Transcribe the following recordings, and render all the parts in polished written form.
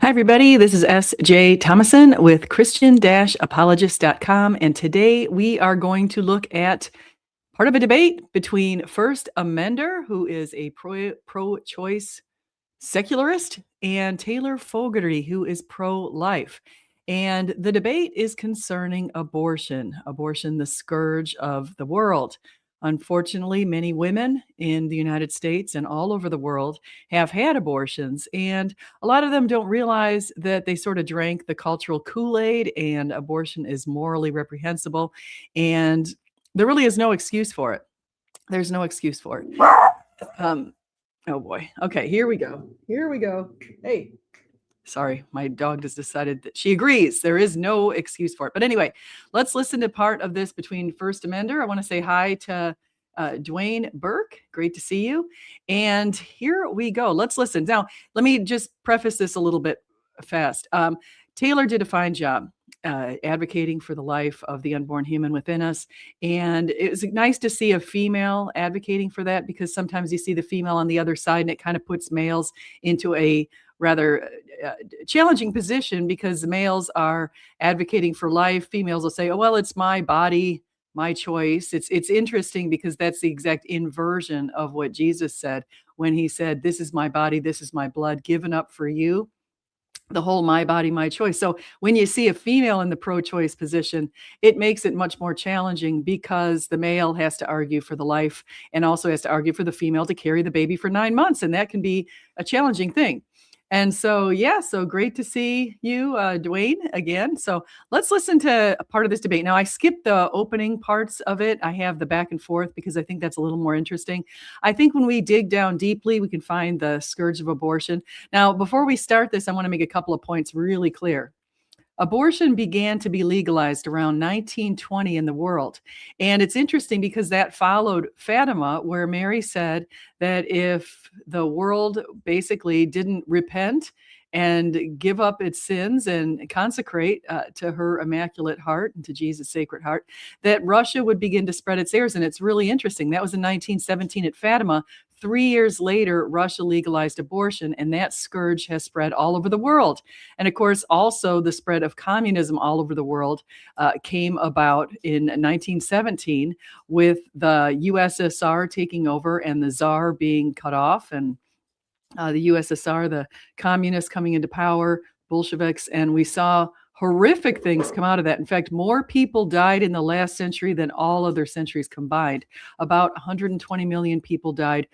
Hi, everybody. This is S.J. Thomason with Christian-apologist.com. And today we are going to look at part of a debate between 1stAmender, who is a pro-choice secularist, and Taylor Fogarty, who is pro-life. And the debate is concerning abortion, the scourge of the world. Unfortunately, many women in the United States and all over the world have had abortions, and a lot of them don't realize that they sort of drank the cultural Kool-Aid and abortion is morally reprehensible, and there really is no excuse for it. There's no excuse for it. Um, oh boy. Okay, here we go. Here we go. Hey, sorry, my dog just decided that she agrees. There is no excuse for it. But anyway, let's listen to part of this between 1stAmender. I want to say hi to Dwayne Burke. Great to see you. And here we go. Let's listen. Now, let me just preface this a little bit fast. Taylor did a fine job advocating for the life of the unborn human within us. And it was nice to see a female advocating for that, because sometimes you see the female on the other side and it kind of puts males into a rather challenging position, because the males are advocating for life. Females will say, oh, well, it's my body, my choice. It's interesting because that's the exact inversion of what Jesus said when he said, this is my body, this is my blood given up for you. The whole my body, my choice. So when you see a female in the pro-choice position, it makes it much more challenging, because the male has to argue for the life and also has to argue for the female to carry the baby for 9 months. And that can be a challenging thing. And so, yeah, so great to see you, Dwayne, again. So let's listen to a part of this debate. Now, I skipped the opening parts of it. I have the back and forth because I think that's a little more interesting. I think when we dig down deeply, we can find the scourge of abortion. Now, before we start this, I want to make a couple of points really clear. Abortion began to be legalized around 1920 in the world. And it's interesting because that followed Fatima, where Mary said that if the world basically didn't repent and give up its sins and consecrate to her immaculate heart and to Jesus' sacred heart, that Russia would begin to spread its airs. And it's really interesting. That was in 1917 at Fatima. 3 years later, Russia legalized abortion, and that scourge has spread all over the world. And of course, also the spread of communism all over the world came about in 1917 with the USSR taking over and the Tsar being cut off, and the USSR, the communists coming into power, Bolsheviks, and we saw horrific things come out of that. In fact, more people died in the last century than all other centuries combined. About 120 million people died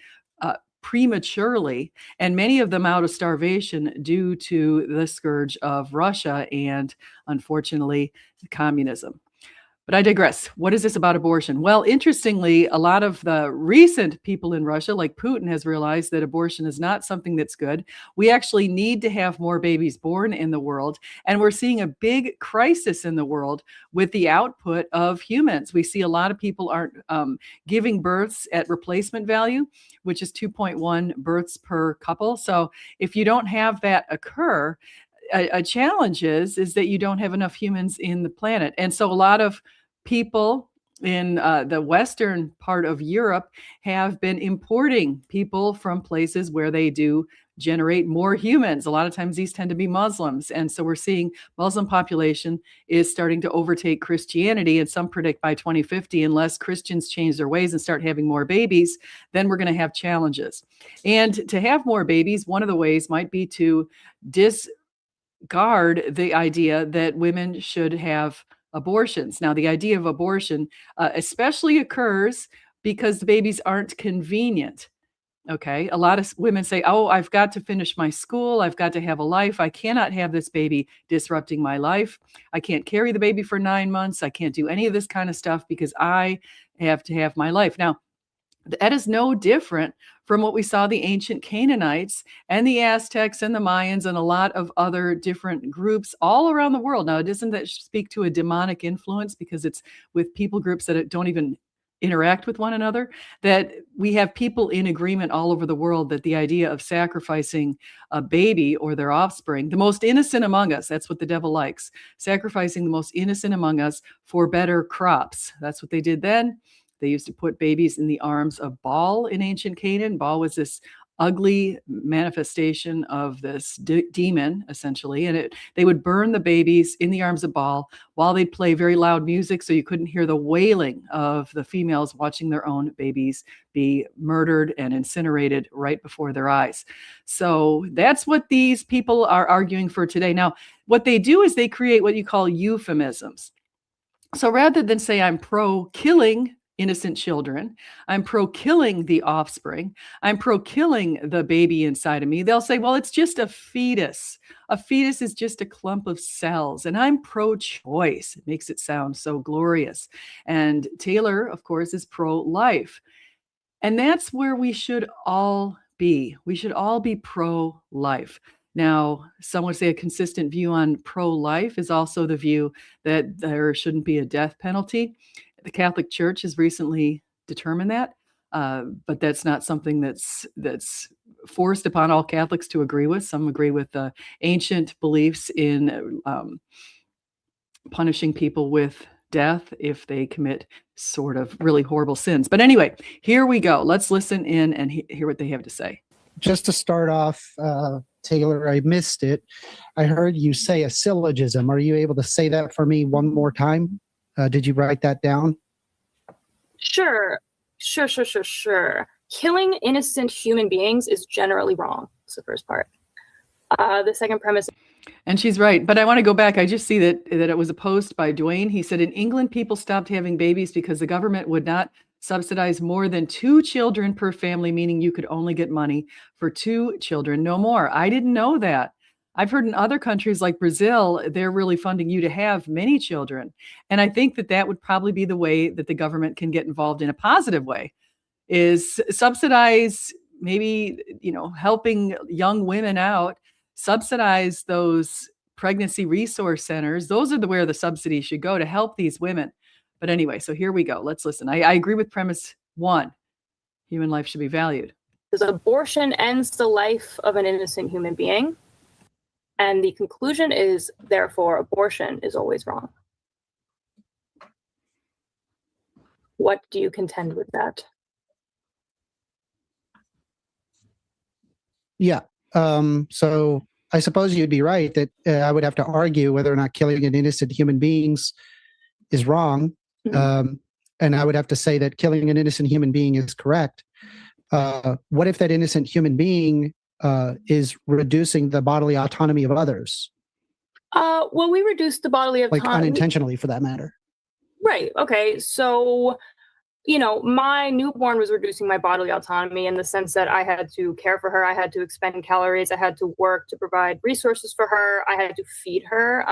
prematurely, and many of them out of starvation due to the scourge of Russia and, unfortunately, communism. But I digress. What is this about abortion? Well, interestingly, a lot of the recent people in Russia, like Putin, has realized that abortion is not something that's good. We actually need to have more babies born in the world. And we're seeing a big crisis in the world with the output of humans. We see a lot of people aren't giving births at replacement value, which is 2.1 births per couple. So if you don't have that occur, a challenge is that you don't have enough humans in the planet. And so a lot of people in the western part of Europe have been importing people from places where they do generate more humans. A lot of times these tend to be Muslims. And so we're seeing Muslim population is starting to overtake Christianity. And some predict by 2050, unless Christians change their ways and start having more babies, then we're going to have challenges. And to have more babies, one of the ways might be to discard the idea that women should have abortions. Now, the idea of abortion especially occurs because the babies aren't convenient. Okay. A lot of women say, oh, I've got to finish my school. I've got to have a life. I cannot have this baby disrupting my life. I can't carry the baby for 9 months. I can't do any of this kind of stuff because I have to have my life. Now, that is no different from what we saw the ancient Canaanites and the Aztecs and the Mayans and a lot of other different groups all around the world. Now, doesn't that speak to a demonic influence because it's with people groups that don't even interact with one another, that we have people in agreement all over the world that the idea of sacrificing a baby or their offspring, the most innocent among us, that's what the devil likes, sacrificing the most innocent among us for better crops. That's what they did then. They used to put babies in the arms of Baal in ancient Canaan. Baal was this ugly manifestation of this demon, essentially. And they would burn the babies in the arms of Baal while they'd play very loud music so you couldn't hear the wailing of the females watching their own babies be murdered and incinerated right before their eyes. So that's what these people are arguing for today. Now, what they do is they create what you call euphemisms. So rather than say I'm pro killing innocent children, I'm pro killing the offspring, I'm pro killing the baby inside of me, they'll say, well, it's just a fetus. A fetus is just a clump of cells, and I'm pro choice. It makes it sound so glorious. And Taylor, of course, is pro life. And that's where we should all be. We should all be pro life. Now, some would say a consistent view on pro-life is also the view that there shouldn't be a death penalty. The Catholic Church has recently determined that, but that's not something that's forced upon all Catholics to agree with. Some agree with the ancient beliefs in punishing people with death if they commit sort of really horrible sins. But anyway, here we go. Let's listen in and hear what they have to say. Just to start off, Taylor, I missed it. I heard you say a syllogism. Are you able to say that for me one more time? Did you write that down? Sure. Killing innocent human beings is generally wrong. That's the first part. The second premise. And she's right. But I want to go back. I just see that it was a post by Dwayne. He said, in England, people stopped having babies because the government would not subsidize more than 2 children per family, meaning you could only get money for 2 children, no more. I didn't know that. I've heard in other countries like Brazil, they're really funding you to have many children. And I think that would probably be the way that the government can get involved in a positive way, is subsidize, maybe, helping young women out, subsidize those pregnancy resource centers. Those are where the subsidies should go to help these women. But anyway, so here we go. Let's listen. I agree with premise 1. Human life should be valued. Because abortion ends the life of an innocent human being. And the conclusion is, therefore, abortion is always wrong. What do you contend with that? Yeah. So I suppose you'd be right that I would have to argue whether or not killing an innocent human beings is wrong. Mm-hmm. And I would have to say that killing an innocent human being is correct. What if that innocent human being is reducing the bodily autonomy of others? Well, we reduce the bodily autonomy. Like unintentionally, for that matter. Right. Okay. So, my newborn was reducing my bodily autonomy in the sense that I had to care for her. I had to expend calories. I had to work to provide resources for her. I had to feed her.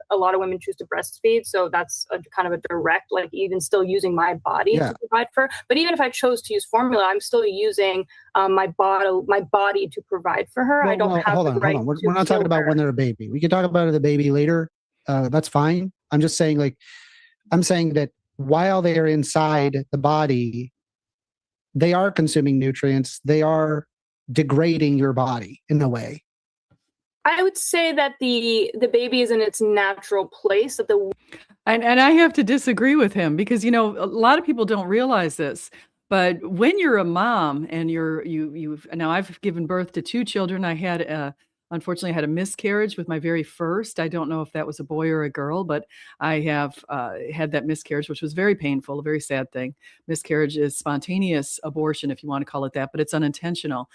A lot of women choose to breastfeed. So that's a kind of a direct, like even still using my body to provide for her. But even if I chose to use formula, I'm still using my body to provide for her. I don't have the right. Hold on. We're not talking about when they're a baby. We can talk about the baby later. That's fine. I'm just saying, I'm saying that while they are inside the body, they are consuming nutrients. They are degrading your body in a way. I would say that the baby is in its natural place. And I have to disagree with him because, a lot of people don't realize this. But when you're a mom and now I've given birth to 2 children. Unfortunately, I had a miscarriage with my very first. I don't know if that was a boy or a girl, but I have had that miscarriage, which was very painful, a very sad thing. Miscarriage is spontaneous abortion, if you want to call it that, but it's unintentional.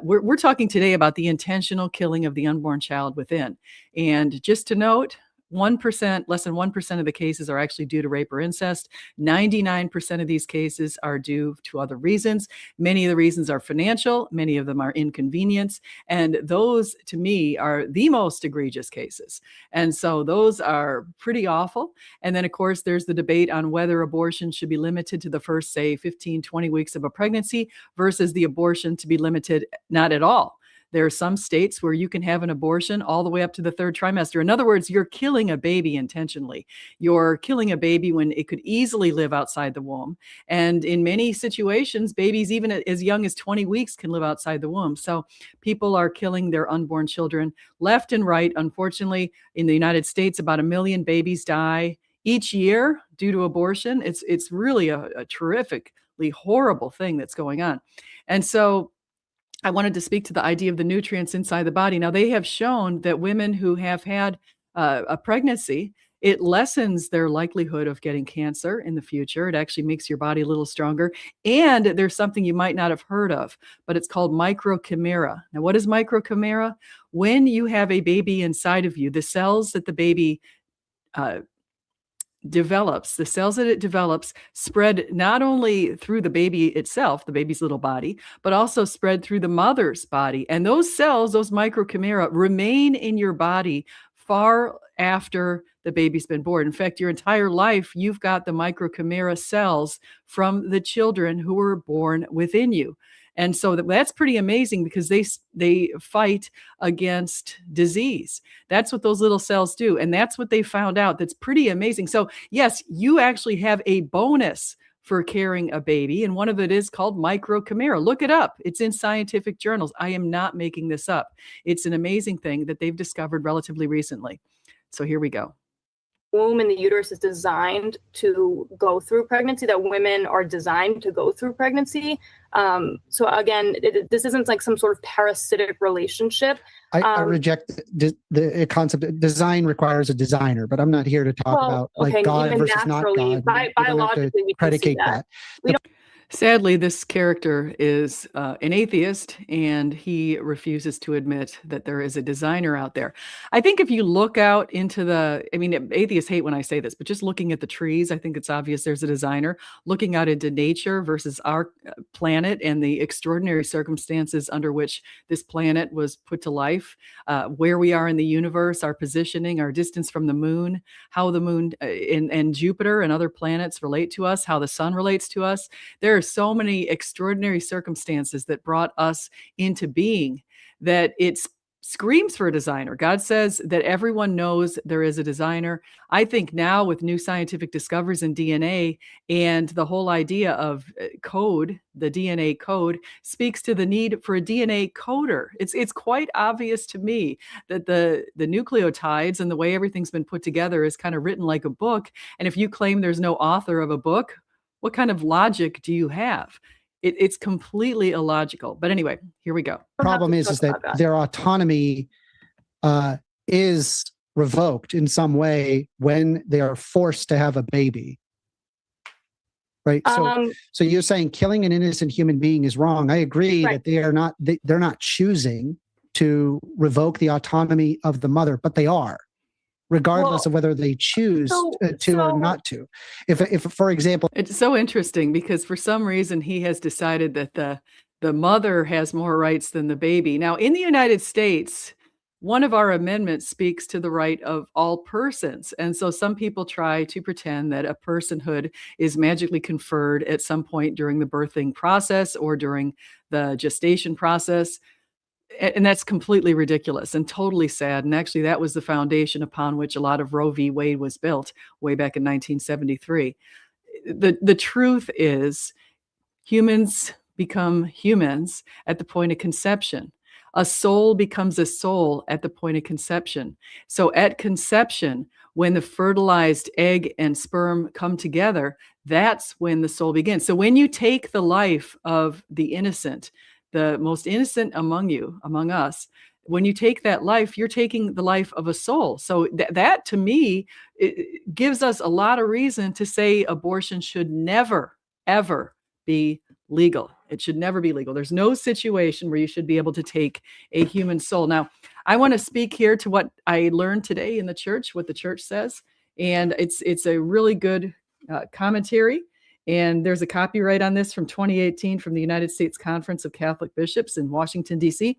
We're talking today about the intentional killing of the unborn child within. And just to note, 1%, less than 1% of the cases are actually due to rape or incest. 99% of these cases are due to other reasons. Many of the reasons are financial. Many of them are inconvenience. And those, to me, are the most egregious cases. And so those are pretty awful. And then, of course, there's the debate on whether abortion should be limited to the first, say, 15, 20 weeks of a pregnancy versus the abortion to be limited not at all. There are some states where you can have an abortion all the way up to the 3rd trimester. In other words, you're killing a baby intentionally. You're killing a baby when it could easily live outside the womb. And in many situations, babies even as young as 20 weeks can live outside the womb. So people are killing their unborn children left and right. Unfortunately, in the United States, about 1 million babies die each year due to abortion. It's really a terrifically horrible thing that's going on. And so I wanted to speak to the idea of the nutrients inside the body. Now, they have shown that women who have had a pregnancy, it lessens their likelihood of getting cancer in the future. It actually makes your body a little stronger. And there's something you might not have heard of, but it's called microchimera. Now, what is microchimera? When you have a baby inside of you, the cells that the baby uh, develops, the cells that it develops spread not only through the baby itself, the baby's little body, but also spread through the mother's body. And those cells, those microchimera, remain in your body far after the baby's been born. In fact, your entire life, you've got the microchimera cells from the children who were born within you. And so that's pretty amazing because they fight against disease. That's what those little cells do. And that's what they found out. That's pretty amazing. So yes, you actually have a bonus for carrying a baby. And one of it is called microchimera. Look it up. It's in scientific journals. I am not making this up. It's an amazing thing that they've discovered relatively recently. So here we go. Womb and the uterus is designed to go through pregnancy, that women are designed to go through pregnancy. So again, this isn't like some sort of parasitic relationship. I reject the concept. Design requires a designer, but I'm not here to talk about like God versus not God. Biologically, we predicate that. Sadly, this character is an atheist, and he refuses to admit that there is a designer out there. I think if you look out into atheists hate when I say this, but just looking at the trees, I think it's obvious there's a designer. Looking out into nature versus our planet and the extraordinary circumstances under which this planet was put to life, where we are in the universe, our positioning, our distance from the moon, how the moon and Jupiter and other planets relate to us, how the sun relates to us. There are so many extraordinary circumstances that brought us into being that it screams for a designer. God says that everyone knows there is a designer. I think now with new scientific discoveries in DNA and the whole idea of code, the DNA code speaks to the need for a DNA coder. It's quite obvious to me that the nucleotides and the way everything's been put together is kind of written like a book. And if you claim there's no author of a book, what kind of logic do you have? It's completely illogical. But anyway, here we go. Problem is that their autonomy is revoked in some way when they are forced to have a baby. Right. So you're saying killing an innocent human being is wrong. I agree that they're not choosing to revoke the autonomy of the mother, but they are, regardless of whether they choose to or not to. If, for example, it's so interesting because for some reason he has decided that the mother has more rights than the baby. Now, in the United States, one of our amendments speaks to the right of all persons. And so some people try to pretend that a personhood is magically conferred at some point during the birthing process or during the gestation process. And that's completely ridiculous and totally sad. And actually, that was the foundation upon which a lot of Roe v. Wade was built way back in 1973. The truth is, humans become humans at the point of conception. A soul becomes a soul at the point of conception. So at conception, when the fertilized egg and sperm come together, that's when the soul begins. So when you take the life of the innocent, the most innocent among us, when you take that life, you're taking the life of a soul. So that to me, it gives us a lot of reason to say abortion should never, ever be legal. It should never be legal. There's no situation where you should be able to take a human soul. Now, I want to speak here to what I learned today in the church, what the church says. And it's a really good commentary. And there's a copyright on this from 2018 from the United States Conference of Catholic Bishops in Washington, D.C.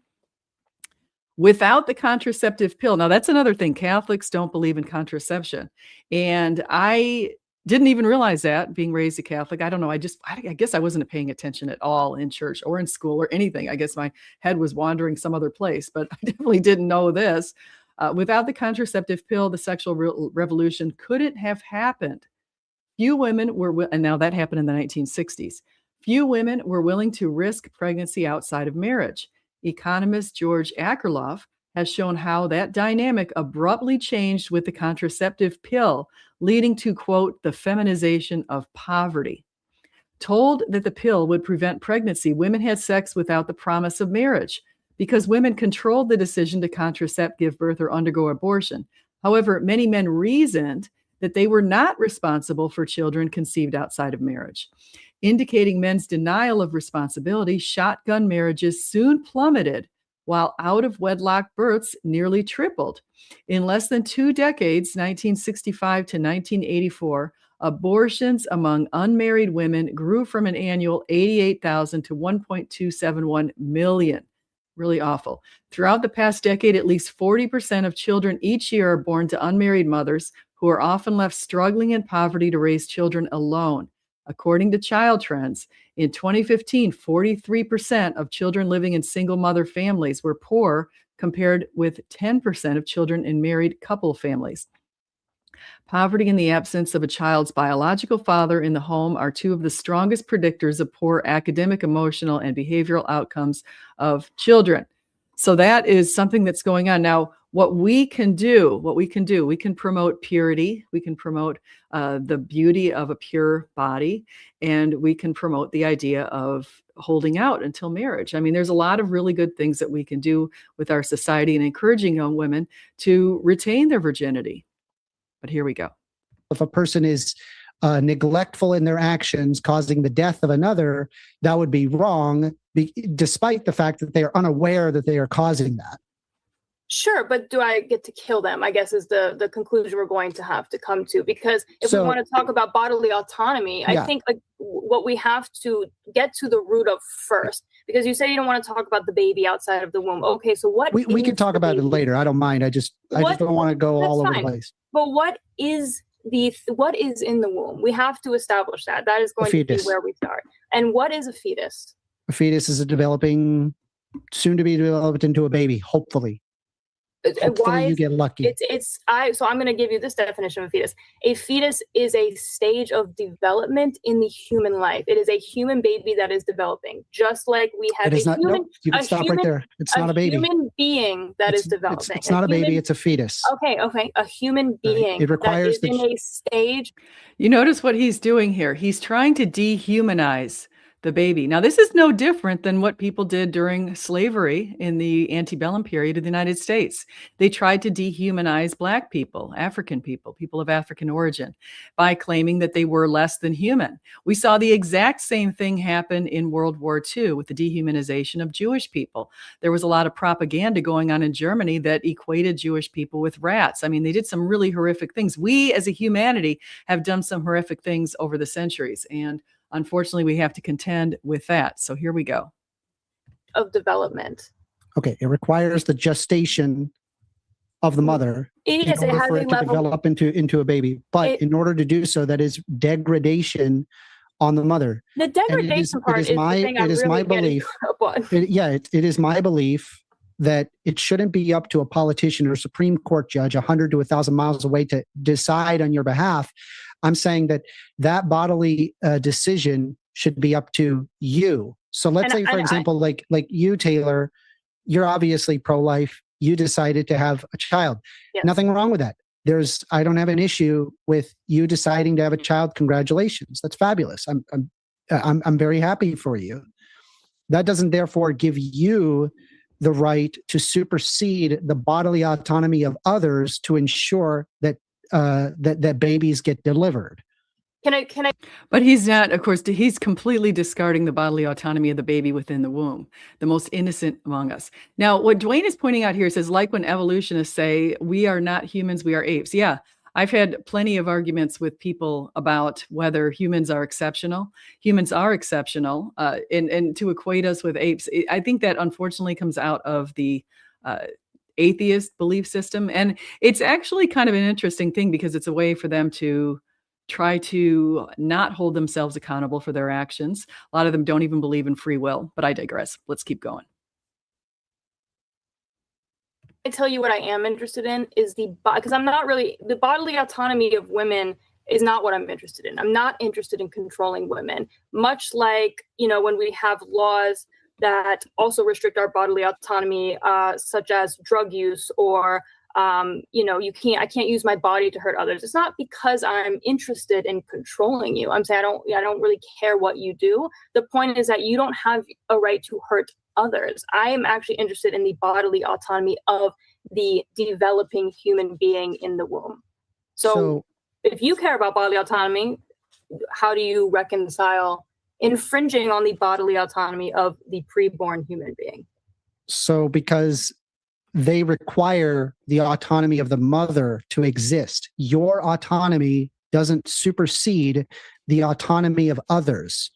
Without the contraceptive pill. Now, that's another thing. Catholics don't believe in contraception. And I didn't even realize that, being raised a Catholic. I don't know. I guess I wasn't paying attention at all in church or in school or anything. I guess my head was wandering some other place, but I definitely didn't know this. Without the contraceptive pill, the sexual revolution couldn't have happened. Few women were, and now that happened in the 1960s. Few women were willing to risk pregnancy outside of marriage. Economist George Akerlof has shown how that dynamic abruptly changed with the contraceptive pill, leading to, quote, the feminization of poverty. Told that the pill would prevent pregnancy, women had sex without the promise of marriage because women controlled the decision to contracept, give birth, or undergo abortion. However, many men reasoned that they were not responsible for children conceived outside of marriage. Indicating men's denial of responsibility, shotgun marriages soon plummeted, while out-of-wedlock births nearly tripled. In less than 2 decades, 1965 to 1984, abortions among unmarried women grew from an annual 88,000 to 1.271 million. Really awful. Throughout the past decade, at least 40% of children each year are born to unmarried mothers who are often left struggling in poverty to raise children alone. According to Child Trends, in 2015, 43% of children living in single mother families were poor, compared with 10% of children in married couple families. Poverty and the absence of a child's biological father in the home are two of the strongest predictors of poor academic, emotional, and behavioral outcomes of children. So that is something that's going on. Now, what we can do, we can promote purity, we can promote the beauty of a pure body, and we can promote the idea of holding out until marriage. I mean, there's a lot of really good things that we can do with our society and encouraging young women to retain their virginity. But here we go. If a person is neglectful in their actions, causing the death of another, that would be wrong, despite the fact that they are unaware that they are causing that. Sure, but do I get to kill them, I guess, is the conclusion we're going to have to come to. Because if we want to talk about bodily autonomy, I think what we have to get to the root of first, because you say you don't want to talk about the baby outside of the womb. Okay, so what we can talk about it later. I don't mind. I just don't want to go all over the place. But what is in the womb? We have to establish that. That is going to be where we start. And what is a fetus? A fetus is soon to be developed into a baby, hopefully. Hopefully you get lucky. So I'm going to give you this definition of a fetus. A fetus is a stage of development in the human life. It is a human baby that is developing, just like we have you can stop right there. It's not a baby. A human being that is developing. It's not a baby. It's a fetus. Okay. A human being. It requires that is in a stage. You notice what he's doing here. He's trying to dehumanize the baby. Now, this is no different than what people did during slavery in the antebellum period of the United States. They tried to dehumanize Black people, African people, people of African origin, by claiming that they were less than human. We saw the exact same thing happen in World War II with the dehumanization of Jewish people. There was a lot of propaganda going on in Germany that equated Jewish people with rats. I mean, they did some really horrific things. We, as a humanity, have done some horrific things over the centuries, and unfortunately, we have to contend with that. So here we go. Of development. Okay, it requires the gestation of the mother in order for it to develop into a baby. But in order to do so, that is degradation on the mother. The degradation part is my belief. It is my belief that it shouldn't be up to a politician or Supreme Court judge 100 to 1,000 miles away to decide on your behalf. I'm saying that bodily decision should be up to you. So let's say, for example, like you, Taylor, you're obviously pro-life. You decided to have a child. Yes. Nothing wrong with that. I don't have an issue with you deciding to have a child. Congratulations. That's fabulous. I'm very happy for you. That doesn't therefore give you the right to supersede the bodily autonomy of others to ensure that that babies get delivered. Can I? But he's not, of course, he's completely discarding the bodily autonomy of the baby within the womb, the most innocent among us. Now, what Dwayne is pointing out here says, like when evolutionists say, we are not humans, we are apes. Yeah, I've had plenty of arguments with people about whether humans are exceptional. Humans are exceptional, and to equate us with apes, I think that unfortunately comes out of the atheist belief system. And it's actually kind of an interesting thing because it's a way for them to try to not hold themselves accountable for their actions. A lot of them don't even believe in free will, but I digress. Let's keep going. I tell you what I am interested in is because I'm not really, the bodily autonomy of women is not what I'm interested in. I'm not interested in controlling women, much like, when we have laws that also restrict our bodily autonomy, such as drug use or I can't use my body to hurt others. It's not because I'm interested in controlling you. I'm saying I don't really care what you do. The point is that you don't have a right to hurt others. I am actually interested in the bodily autonomy of the developing human being in the womb. So if you care about bodily autonomy, how do you reconcile infringing on the bodily autonomy of the preborn human being? So because they require the autonomy of the mother to exist. Your autonomy doesn't supersede the autonomy of others.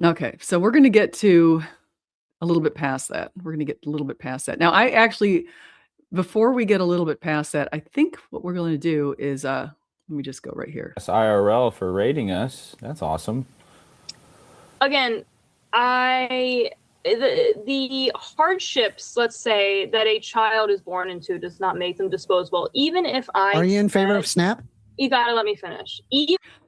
Okay, so we're going to get to a little bit past that. We're going to get a little bit past that. Now, before we get a little bit past that, I think what we're going to do is, let me just go right here. That's IRL for rating us. That's awesome. Again, the hardships, let's say, that a child is born into does not make them disposable. Even if Are you in favor of SNAP? You gotta let me finish.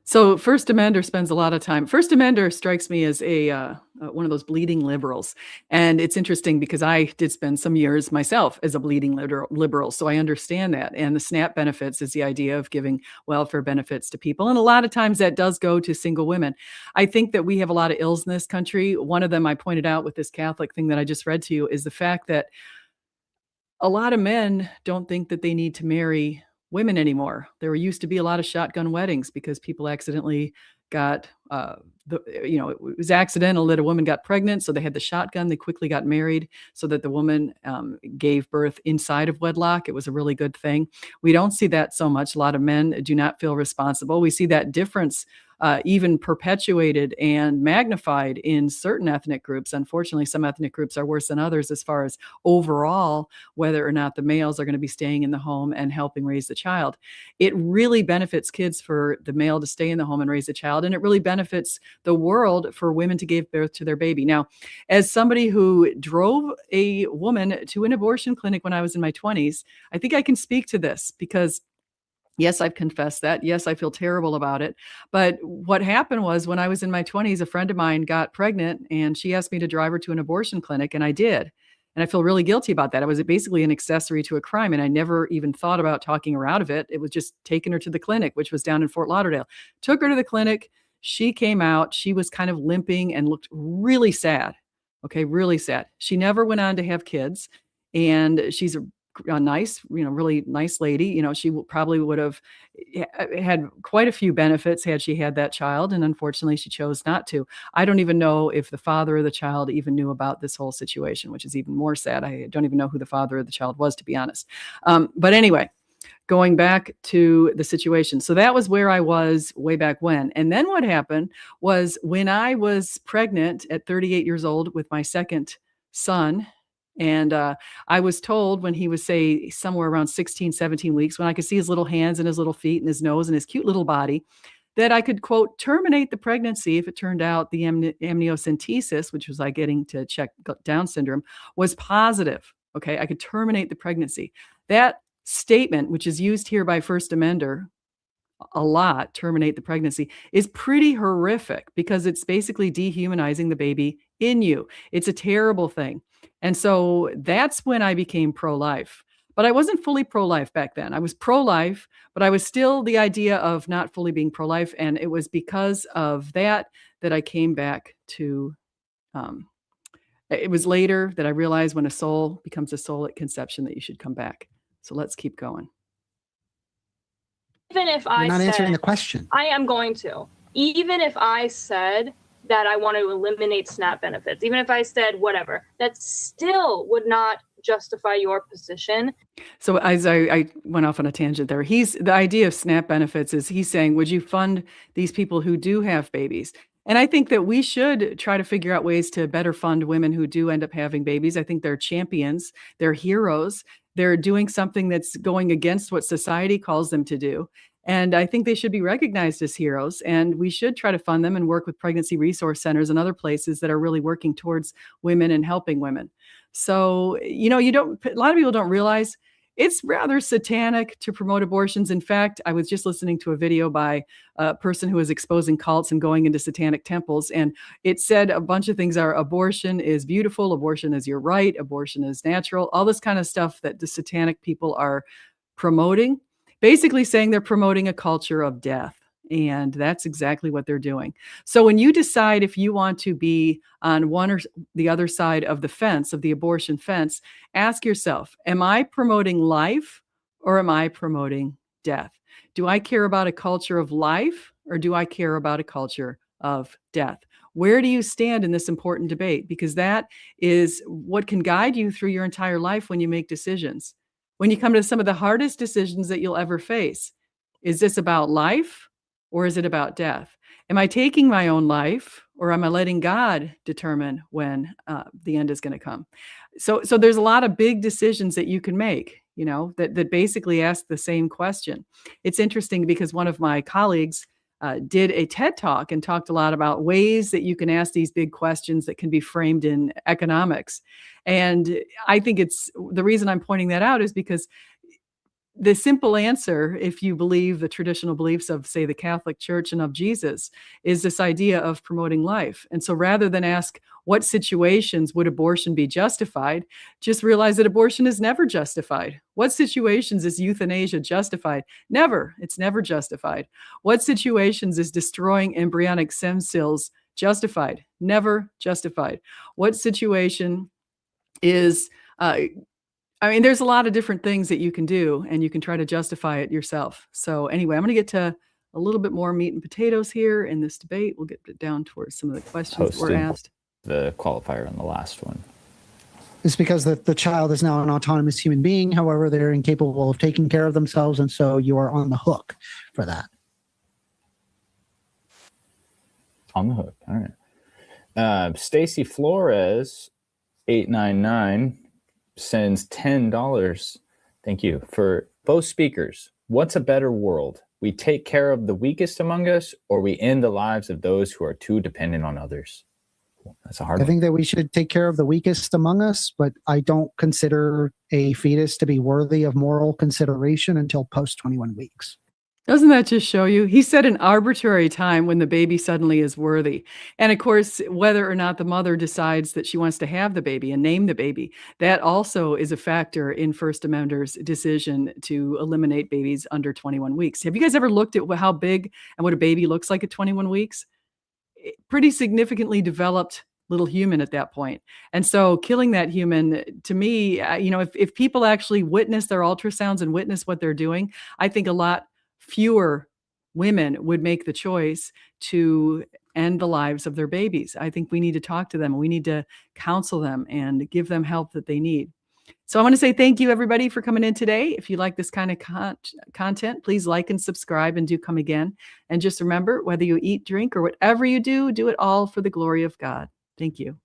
So 1stAmender spends a lot of time. 1stAmender strikes me as one of those bleeding liberals. And it's interesting because I did spend some years myself as a bleeding liberal. So I understand that. And the SNAP benefits is the idea of giving welfare benefits to people. And a lot of times that does go to single women. I think that we have a lot of ills in this country. One of them I pointed out with this Catholic thing that I just read to you is the fact that a lot of men don't think that they need to marry women anymore. There used to be a lot of shotgun weddings because people accidentally got, it was accidental that a woman got pregnant. So they had the shotgun. They quickly got married so that the woman gave birth inside of wedlock. It was a really good thing. We don't see that so much. A lot of men do not feel responsible. We see that difference even perpetuated and magnified in certain ethnic groups. Unfortunately, some ethnic groups are worse than others as far as overall whether or not the males are going to be staying in the home and helping raise the child. It really benefits kids for the male to stay in the home and raise the child, and it really benefits the world for women to give birth to their baby. Now, as somebody who drove a woman to an abortion clinic when I was in my 20s, I think I can speak to this because yes, I've confessed that. Yes, I feel terrible about it. But what happened was when I was in my 20s, a friend of mine got pregnant and she asked me to drive her to an abortion clinic, and I did. And I feel really guilty about that. I was basically an accessory to a crime, and I never even thought about talking her out of it. It was just taking her to the clinic, which was down in Fort Lauderdale. Took her to the clinic. She came out. She was kind of limping and looked really sad. Okay, really sad. She never went on to have kids, and she's a nice, really nice lady. She probably would have had quite a few benefits had she had that child. And unfortunately, she chose not to. I don't even know if the father of the child even knew about this whole situation, which is even more sad. I don't even know who the father of the child was, to be honest. But anyway, going back to the situation. So that was where I was way back when. And then what happened was when I was pregnant at 38 years old with my second son, and I was told when he was, say, somewhere around 16, 17 weeks, when I could see his little hands and his little feet and his nose and his cute little body, that I could, quote, terminate the pregnancy if it turned out the amniocentesis, which was like getting to check Down syndrome, was positive. Okay, I could terminate the pregnancy. That statement, which is used here by 1stAmender a lot, terminate the pregnancy, is pretty horrific because it's basically dehumanizing the baby in you. It's a terrible thing. And so that's when I became pro-life. But I wasn't fully pro-life back then. I was pro-life, but I was still the idea of not fully being pro-life. And it was because of that I came back to, it was later that I realized when a soul becomes a soul at conception that you should come back. So let's keep going. Even if You're not answering the question. I am going to. Even if I said that I want to eliminate SNAP benefits, even if I said whatever, that still would not justify your position. So as I went off on a tangent there, the idea of SNAP benefits is he's saying, would you fund these people who do have babies? And I think that we should try to figure out ways to better fund women who do end up having babies. I think they're champions, they're heroes. They're doing something that's going against what society calls them to do. And I think they should be recognized as heroes, and we should try to fund them and work with pregnancy resource centers and other places that are really working towards women and helping women. So, a lot of people don't realize it's rather satanic to promote abortions. In fact, I was just listening to a video by a person who was exposing cults and going into satanic temples, and it said a bunch of things are abortion is beautiful, abortion is your right, abortion is natural, all this kind of stuff that the satanic people are promoting, basically saying they're promoting a culture of death. And that's exactly what they're doing. So when you decide if you want to be on one or the other side of the fence, of the abortion fence, ask yourself, am I promoting life or am I promoting death? Do I care about a culture of life or do I care about a culture of death? Where do you stand in this important debate? Because that is what can guide you through your entire life when you make decisions. When you come to some of the hardest decisions that you'll ever face, is this about life or is it about death? Am I taking my own life or am I letting God determine when the end is going to come? So there's a lot of big decisions that you can make, that basically ask the same question. It's interesting because one of my colleagues did a TED Talk and talked a lot about ways that you can ask these big questions that can be framed in economics. And I think the reason I'm pointing that out is because the simple answer, if you believe the traditional beliefs of, say, the Catholic Church and of Jesus, is this idea of promoting life. And so rather than ask what situations would abortion be justified, just realize that abortion is never justified. What situations is euthanasia justified? Never. It's never justified. What situations is destroying embryonic stem cells justified? Never justified. What situation is there's a lot of different things that you can do, and you can try to justify it yourself. So anyway, I'm going to get to a little bit more meat and potatoes here in this debate. We'll get down towards some of the questions that were asked. The qualifier on the last one. It's because the child is now an autonomous human being. However, they're incapable of taking care of themselves, and so you are on the hook for that. On the hook. All right. Stacy Flores, 899. Sends $10. Thank you. For both speakers, what's a better world? We take care of the weakest among us, or we end the lives of those who are too dependent on others? That's a hard one. I think that we should take care of the weakest among us, but I don't consider a fetus to be worthy of moral consideration until post 21 weeks. Doesn't that just show you? He said an arbitrary time when the baby suddenly is worthy. And of course, whether or not the mother decides that she wants to have the baby and name the baby, that also is a factor in 1stAmender's decision to eliminate babies under 21 weeks. Have you guys ever looked at how big and what a baby looks like at 21 weeks? Pretty significantly developed little human at that point. And so killing that human, to me, if people actually witness their ultrasounds and witness what they're doing, I think a lot fewer women would make the choice to end the lives of their babies. I think we need to talk to them. We need to counsel them and give them help that they need. So I want to say thank you, everybody, for coming in today. If you like this kind of content, please like and subscribe and do come again. And just remember, whether you eat, drink, or whatever you do, do it all for the glory of God. Thank you.